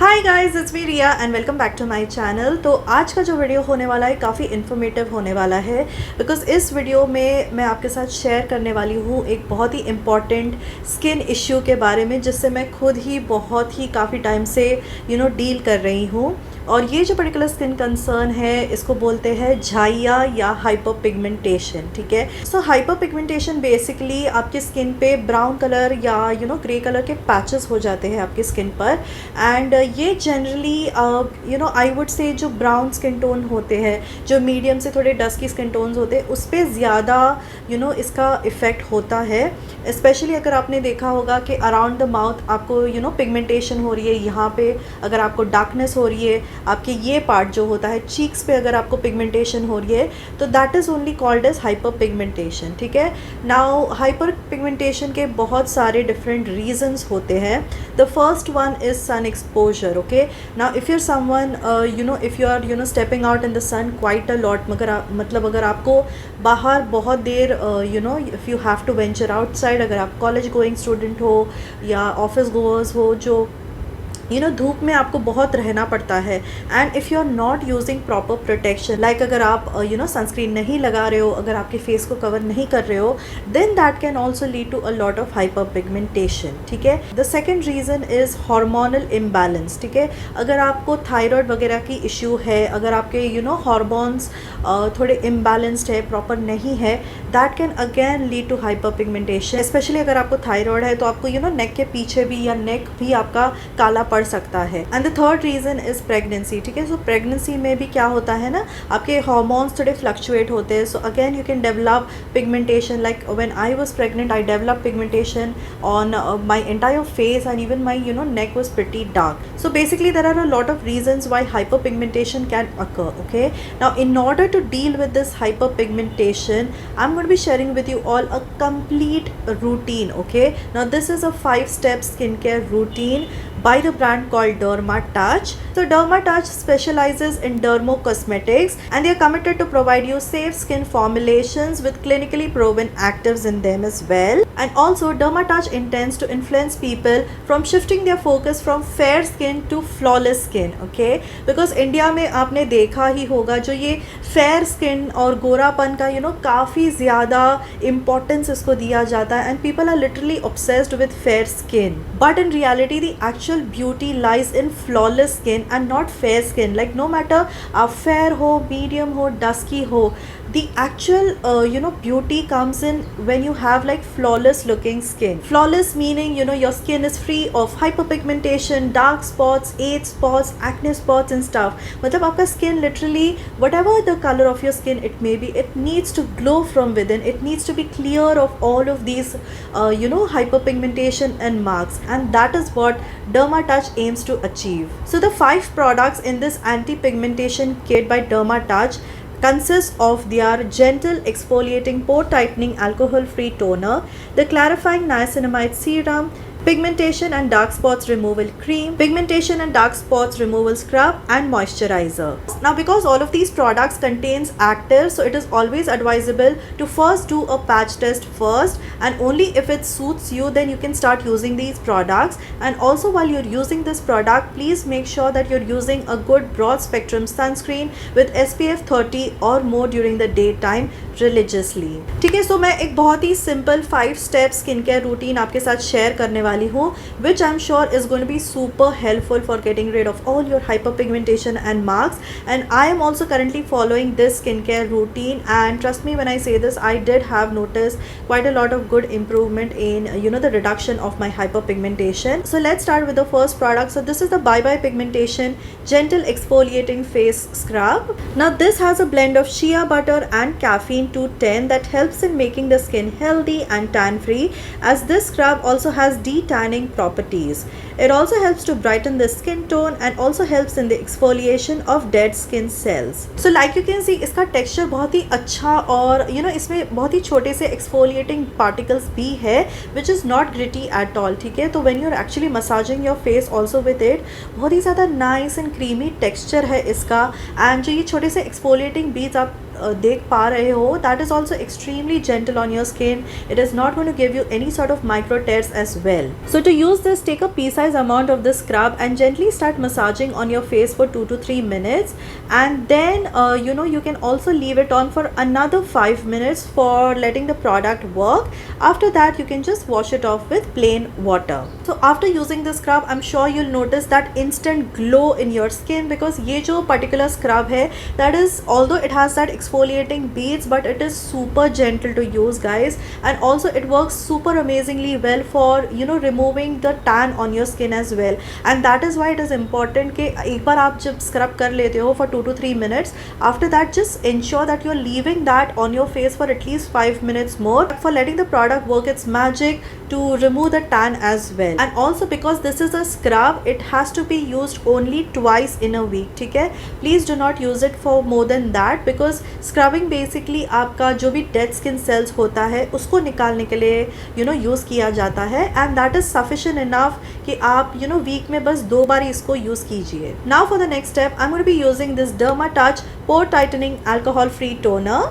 Hi guys, it's me Riya and welcome back to my channel. तो आज का जो वीडियो होने वाला है काफ़ी इन्फॉर्मेटिव होने वाला है बिकॉज इस वीडियो में मैं आपके साथ शेयर करने वाली हूँ एक बहुत ही इम्पॉर्टेंट स्किन इश्यू के बारे में जिससे मैं खुद ही बहुत ही काफ़ी टाइम से डील कर रही हूँ। और ये जो पर्टिकुलर स्किन कंसर्न है इसको बोलते हैं झाइया या हाइपर पिगमेंटेशन। ठीक है, सो हाइपर पिगमेंटेशन बेसिकली आपकी स्किन पे ब्राउन कलर या ग्रे कलर के पैचेस हो जाते हैं आपकी स्किन पर। एंड ये जनरली आई वुड से जो ब्राउन स्किन टोन होते हैं, जो मीडियम से थोड़े डस्की स्किन टोन्स होते हैं, उस पर ज़्यादा इसका इफ़ेक्ट होता है। स्पेशली अगर आपने देखा होगा कि अराउंड द माउथ आपको पिगमेंटेशन हो रही है, यहाँ पे अगर आपको डार्कनेस हो रही है, आपके ये पार्ट जो होता है चीक्स पे अगर आपको पिगमेंटेशन हो रही है, तो that is only called as hyper pigmentation. ठीक है, नाउ हाइपर पिगमेंटेशन के बहुत सारे डिफरेंट रीजंस होते हैं। The first one is sun exposure. Okay, now if your someone if you are stepping out in the sun quite a lot, मतलब अगर आपको बाहर बहुत देर if you have to venture outside, अगर आप कॉलेज गोइंग स्टूडेंट हो या ऑफिस गोअर्स हो जो धूप में आपको बहुत रहना पड़ता है, and if you are not using proper protection, like अगर आप सनस्क्रीन नहीं लगा रहे हो, अगर आपके फेस को कवर नहीं कर रहे हो, then that can also lead to a lot of hyper pigmentation. ठीक है, the second reason is hormonal imbalance. ठीक है, अगर आपको थायराइड वगैरह की इशू है, अगर आपके हार्मोन्स थोड़े इम्बैलेंस्ड है, प्रॉपर नहीं है, that can again lead to hyper pigmentation. Specially अगर आपको थायराइड है तो आपको नेक के पीछे भी या नेक भी आपका काला पड़ सकता है। And the third reason is pregnancy. ठीक है, सो प्रेगनेंसी में भी क्या होता है ना, आपके हार्मोन्स थोड़े फ्लक्चुएट होते हैं, so again you can develop pigmentation. Like when I was pregnant I develop pigmentation on my entire face and even my neck was pretty dark. So basically there are a lot of reasons why hyperpigmentation can occur. Okay, now in order to deal with this hyperpigmentation, I'm going to be sharing with you all a complete routine. Okay, now this is a 5-step skincare routine by the brand called DERMATOUCH. So DERMATOUCH specializes in dermocosmetics and they are committed to provide you safe skin formulations with clinically proven actives in them as well. And also DERMATOUCH intends to influence people from shifting their focus from fair skin to flawless skin. Okay, because India में आपने देखा ही होगा जो ये fair skin और गोरापन का काफ़ी ज़्यादा importance इसको दिया जाता है, and people are literally obsessed with fair skin. But in reality the actual beauty lies in flawless skin and not fair skin. Like no matter आप fair हो, medium हो, dusky हो, the actual beauty comes in when you have like flawless looking skin. Flawless meaning your skin is free of hyperpigmentation, dark spots, age spots, acne spots and stuff. मतलब आपका skin literally whatever the color of your skin it may be, it needs to glow from within. It needs to be clear of all of these hyperpigmentation and marks, and that is what DERMATOUCH aims to achieve. So the 5 products in this anti-pigmentation kit by DERMATOUCH consists of their gentle exfoliating pore tightening alcohol free toner, the clarifying niacinamide serum, pigmentation and dark spots removal cream, pigmentation and dark spots removal scrub, and moisturizer. Now because all of these products contains actives, so it is always advisable to first do a patch test first, and only if it suits you then you can start using these products. And also while you're using this product, please make sure that you're using a good broad spectrum sunscreen with SPF 30 or more during the daytime religiously. ठीक है, सो मैं एक बहुत ही simple 5-step skin care routine आपके साथ share करने वाली हूँ, which I'm sure is going to be super helpful for getting rid of all your hyperpigmentation and marks. And I am also currently following this skincare routine, and trust me when I say this, I did have noticed quite a lot of good improvement in the reduction of my hyperpigmentation. So let's start with the first product. So this is the Bye Bye Pigmentation Gentle Exfoliating Face Scrub. Now this has a blend of shea butter and caffeine 210 that helps in making the skin healthy and tan free, as this scrub also has de-tanning properties. It also helps to brighten the skin tone and also helps in the exfoliation of dead skin cells. So like you can see इसका texture बहुत ही अच्छा, और इसमें बहुत ही छोटे से exfoliating particles भी है which is not gritty at all. ठीक है, तो when you're actually massaging your face also with it, बहुत ही ज़्यादा nice and creamy texture है इसका, and जो ये छोटे से exfoliating beads आप देख पा रहे हो, that is also extremely gentle on your skin. It is not going to give you any sort of micro tears as well. So to use this, take a pea-sized amount of this scrub and gently start massaging on your face for 2 to 3 minutes, and then you can also leave it on for another 5 minutes for letting the product work. After that, you can just wash it off with plain water. So after using the scrub, I'm sure you'll notice that instant glow in your skin, because ये जो particular scrub है, that is, although it has that exfoliating beads, but it is super gentle to use, guys, and also it works super amazingly well for removing the tan on your skin as well. And that is why it is important कि एक बार आप जब scrub कर लेते हो for 2 to 3 minutes, after that just ensure that you're leaving that on your face for at least 5 minutes more for letting the product work its magic to remove the tan as well. And also because this is a scrub, it has to be used only twice in a week, ठीक है? Please do not use it for more than that, because scrubbing basically आपका जो भी dead skin cells होता है उसको निकालने के लिए यूज़ किया जाता है, and that is sufficient enough कि आप वीक में बस 2 बार इसको यूज़ कीजिए. Now for the next step, I'm going to be using this DERMATOUCH Pore Tightening Alcohol Free Toner.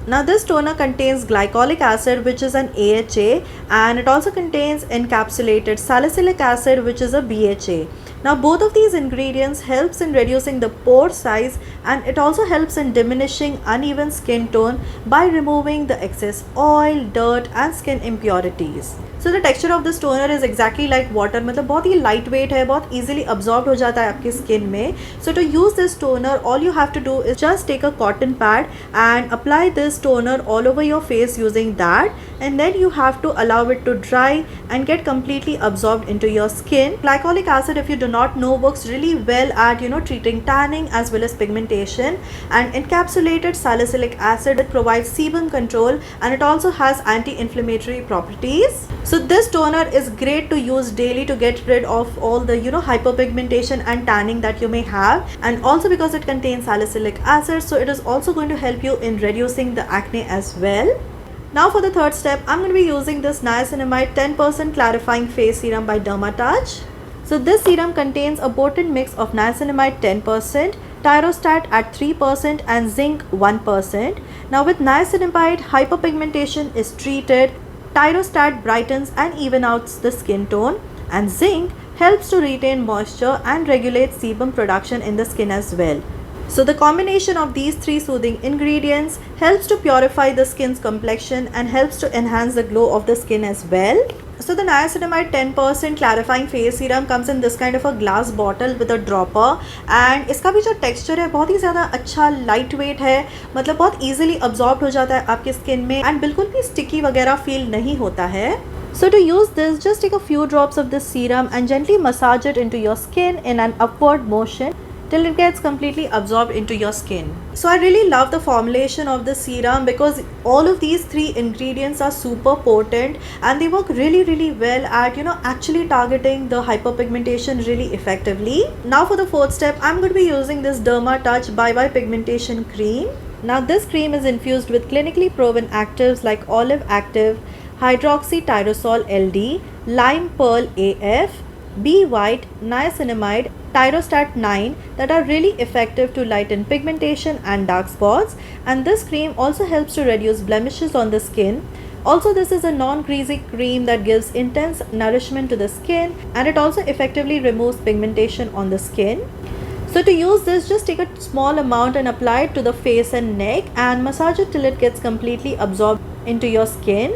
Now this toner contains glycolic acid, which is an AHA, and it also contains encapsulated salicylic acid, which is a BHA. Now both of these ingredients helps in reducing the pore size, and it also helps in diminishing uneven skin tone by removing the excess oil, dirt and skin impurities. So the texture of this toner is exactly like water, मतलब बहुत ही lightweight है, बहुत easily absorbed हो जाता है आपकी skin में. So to use this toner, all you have to do is just take a cotton pad and apply this toner all over your face using that, and then you have to allow it to dry and get completely absorbed into your skin. Glycolic acid, if you do not know, works really well at treating tanning as well as pigmentation, and encapsulated salicylic acid provides sebum control, and it also has anti-inflammatory properties. So this toner is great to use daily to get rid of all the hyperpigmentation and tanning that you may have, and also because it contains salicylic acid, so it is also going to help you in reducing the acne as well. Now for the third step, I'm going to be using this Niacinamide 10% Clarifying Face Serum by DERMATOUCH. So this serum contains a potent mix of niacinamide 10%, tyrostat at 3% and zinc 1%. Now with niacinamide, hyperpigmentation is treated, tyrostat brightens and even out the skin tone, and zinc helps to retain moisture and regulate sebum production in the skin as well. So the combination of these three soothing ingredients helps to purify the skin's complexion and helps to enhance the glow of the skin as well. So the Niacinamide 10% Clarifying Face Serum comes in this kind of a glass bottle with a dropper, and इसका भी जो texture है बहुत ही ज़्यादा अच्छा light weight है, मतलब बहुत easily absorbed हो जाता है आपके skin में, and बिल्कुल भी sticky वगैरह feel नहीं होता है. So to use this, just take a few drops of this serum and gently massage it into your skin in an upward motion till it gets completely absorbed into your skin. So I really love the formulation of the serum because all of these three ingredients are super potent and they work really well at actually targeting the hyperpigmentation really effectively. Now for the fourth step, I'm going to be using this DERMATOUCH Bye Bye Pigmentation cream. Now this cream is infused with clinically proven actives like olive active, hydroxytyrosol LD, lime pearl AF, bee white, niacinamide, tyrostat 9 that are really effective to lighten pigmentation and dark spots, and this cream also helps to reduce blemishes on the skin. Also, this is a non-greasy cream that gives intense nourishment to the skin, and it also effectively removes pigmentation on the skin. So to use this, just take a small amount and apply it to the face and neck and massage it till it gets completely absorbed into your skin.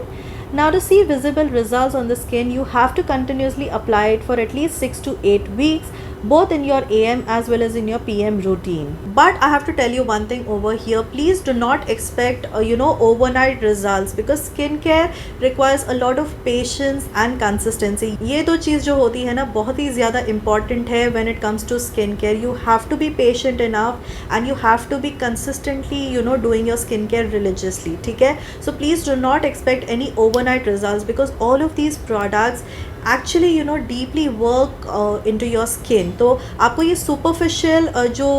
Now to see visible results on the skin, you have to continuously apply it for at least 6 to 8 weeks, both in your AM as well as in your PM routine. But I have to tell you one thing over here, please do not expect overnight results because skincare requires a lot of patience and consistency. ये दो चीज़ जो होती है ना बहुत ही ज़्यादा important है when it comes to skincare. You have to be patient enough and you have to be consistently doing your skincare religiously, ठीक है? So please do not expect any overnight results because all of these products actually deeply work into your skin. तो आपको ये superficial जो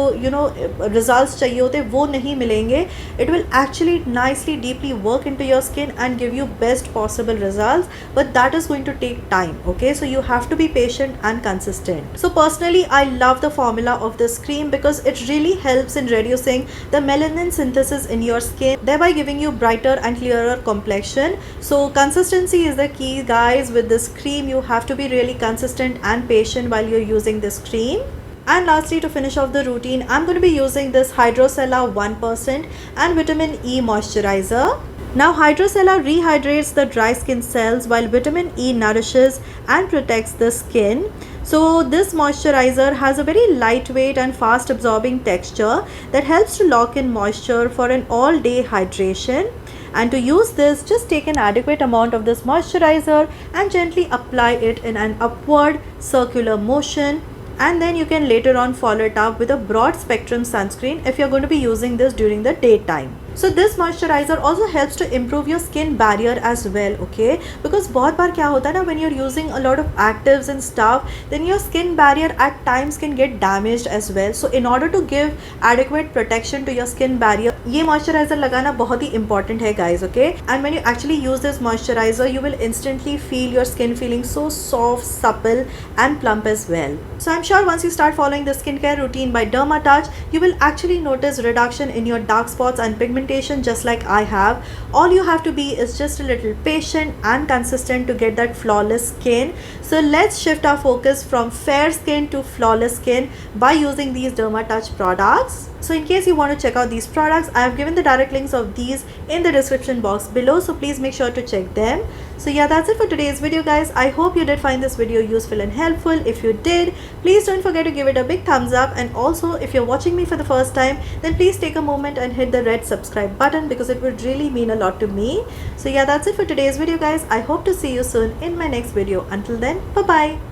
results चाहिए होते वो नहीं मिलेंगे. It will actually nicely deeply work into your skin and give you best possible results, but that is going to take time. Okay, so you have to be patient and consistent. So personally, I love the formula of this cream because it really helps in reducing the melanin synthesis in your skin, thereby giving you brighter and clearer complexion. So consistency is the key, guys. With this cream, you have to be really consistent and patient while you're using this cream. And lastly, to finish off the routine, I'm going to be using this Hydrosella 1% and Vitamin E Moisturizer. Now, Hydrosella rehydrates the dry skin cells while Vitamin E nourishes and protects the skin. So this moisturizer has a very lightweight and fast absorbing texture that helps to lock in moisture for an all day hydration. And to use this, just take an adequate amount of this moisturizer and gently apply it in an upward circular motion, and then you can later on follow it up with a broad spectrum sunscreen if you're going to be using this during the daytime. So this moisturizer also helps to improve your skin barrier as well, okay? Because बहुत बार क्या होता है ना, when you're using a lot of actives and stuff, then your skin barrier at times can get damaged as well. So in order to give adequate protection to your skin barrier, ये moisturizer लगाना बहुत ही important है, guys, okay? And when you actually use this moisturizer, you will instantly feel your skin feeling so soft, supple and plump as well. So I'm sure once you start following the skincare routine by DERMATOUCH, you will actually notice reduction in your dark spots and pigmentation just like I have. All you have to be is just a little patient and consistent to get that flawless skin. So let's shift our focus from fair skin to flawless skin by using these DERMATOUCH products. So in case you want to check out these products, I have given the direct links of these in the description box below, so please make sure to check them. So yeah, that's it for today's video, guys. I hope you did find this video useful and helpful. If you did, please don't forget to give it a big thumbs up, and also if you're watching me for the first time, then please take a moment and hit the red subscribe button because it would really mean a lot to me. So yeah, that's it for today's video, guys. I hope to see you soon in my next video. Until then, bye bye.